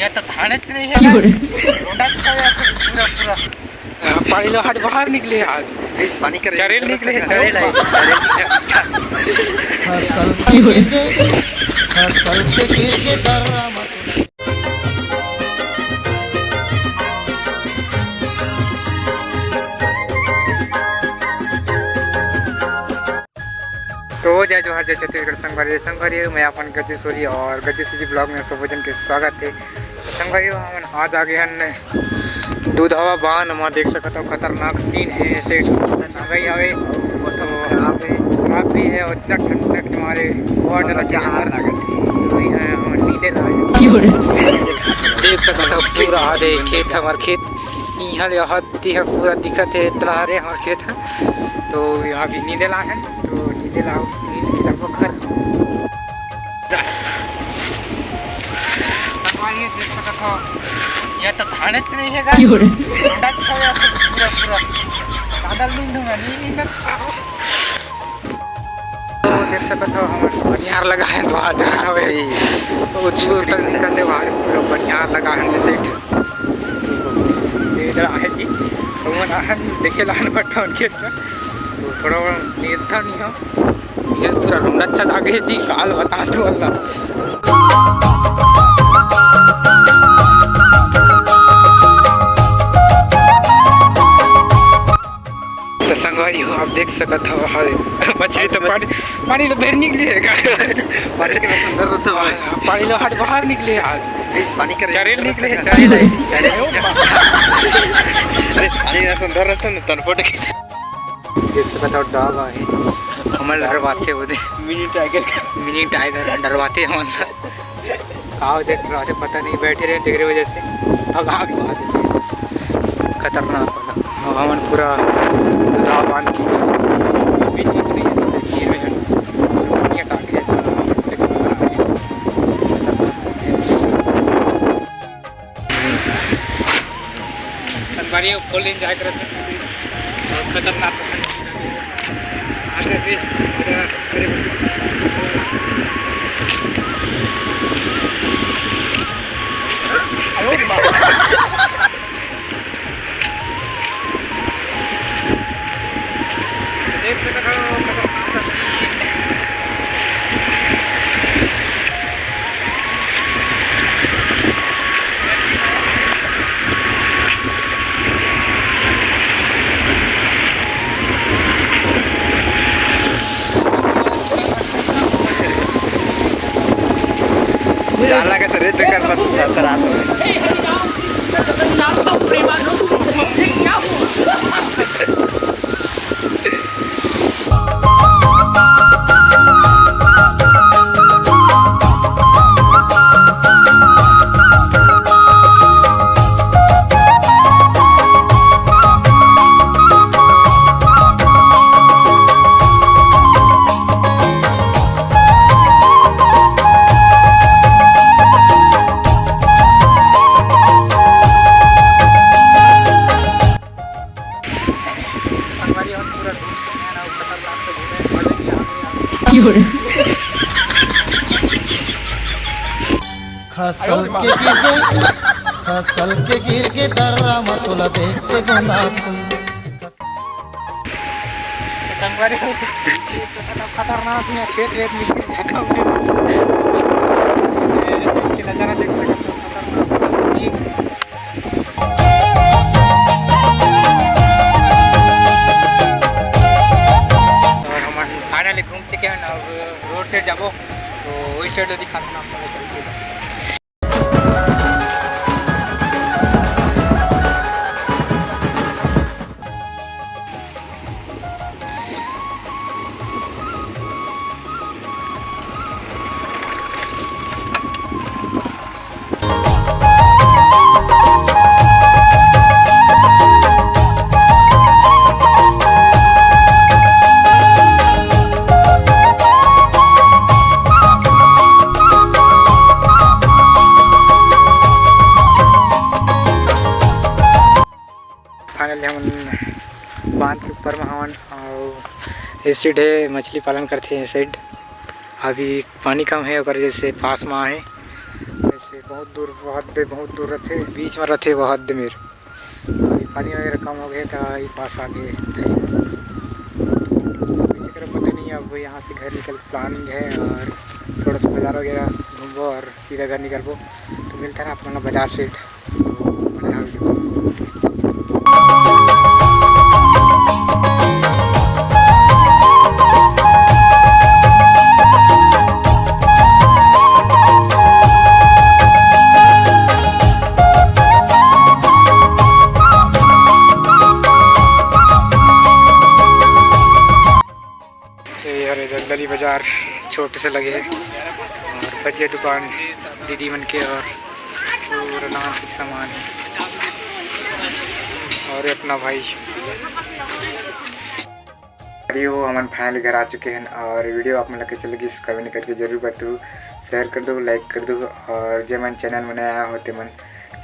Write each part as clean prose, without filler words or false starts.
या तो थानेच नहीं है पूरा पूरा पानी लो आज बाहर निकले आज पानी कर चरेल निकले चरेल फसल के गिर के दर्रा मत। तो जय जोहार जय छत्तीसगढ़ संगवारी मैं अपन गज्जू सोरी और गज्जू सोरी ब्लॉग में सब जन के स्वागत है। संगवारी हम आज आगे हन दूधवा बांध में देख सकते हो खतरनाक सीन है ऐसे गई हवे आप भी है और ठंडा के मारे बहुत डर देख सकते हो पूरा आधे खेत हमारे खेत यहाँ पूरा दिक्कत है इतना हरे हमारे खेत है। तो यहाँ भी नींदे ला है तो नींदे लाओ नींद लगभग घर देख सकते हो यह तो थाने से नहीं है पूरा पूरा बादल नींद होगा नींद तो देख सकते हो हमारे बनियार लगा है तो आज तो दूर तक निकलते बाहर पूरा बनियार लगा है जैसे इधर आहे जी तो मन देखे लान बट्टा उनके तो थोड़ा नींद था नहीं हो ये पूरा अच्छा आगे जी काल बता दो अल्लाह। तो संगवारी हो आप देख सकते हो मछली तो पानी तो बाहर निकले पानी तो आज बाहर निकले आज पानी कर चरेल निकले सुंदर रहता ना तनपोट देख सकते हो डॉग है हमारे डरवाते होते मिनी टाइगर डरवाते हमारे कहाँ देख रहे थे पता नहीं बैठे रहे देख रहे वजह से भगा की बात है खतरनाक वाला हमारे पूरा बांध की फुल एंजॉय करते और खतरनाक आगे देख सकते हो जाला का तरी तो कर फसल के गिर के दर्रा मतुला देखते गोंदा संगवारी खतरनाक है खेत वेत नजारा देख सकते हो खतरनाक और हम फाइनली घूम चुके हैं अब रोड साइड जाबो तो वही साइड दिखाना आपको। फाइनली हम बांध के ऊपर में हवन और इस साइड है मछली पालन करते हैं। इस साइड अभी पानी कम है और जैसे पास में है जैसे बहुत दूर रथे बीच में रथे वो हद मेर पानी वगैरह कम हो गए था ये पास आ गए इसी तरह पता नहीं। अब यहाँ से घर निकल प्लानिंग है और थोड़ा सा बाज़ार वगैरह घूमो और सीधा घर निकलबो। तो मिलता है अपना बाज़ार से। इधर गली बाजार छोटे से लगे हैं और बचिया दुकान दीदी मन के और पूरा नासिक सामान और अपना भाई हो हम फाइनली घर आ चुके हैं। और वीडियो आप मतलब कैसे लगी कमेंट करके जरूर बताओ, शेयर कर दो, लाइक कर दो और जो मन चैनल में आया होते मन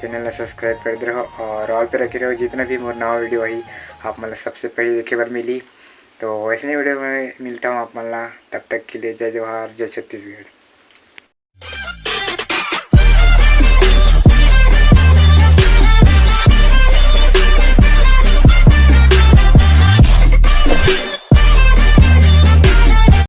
चैनल में सब्सक्राइब कर दो और ऑल पे रखे रहो जितना भी मोर नवा वीडियो आई आप मतलब सबसे पहले देखे बार मिली। तो ऐसे वीडियो में मिलता हूँ आप मतलब तब तक के लिए जय जोहार जय छत्तीसगढ़।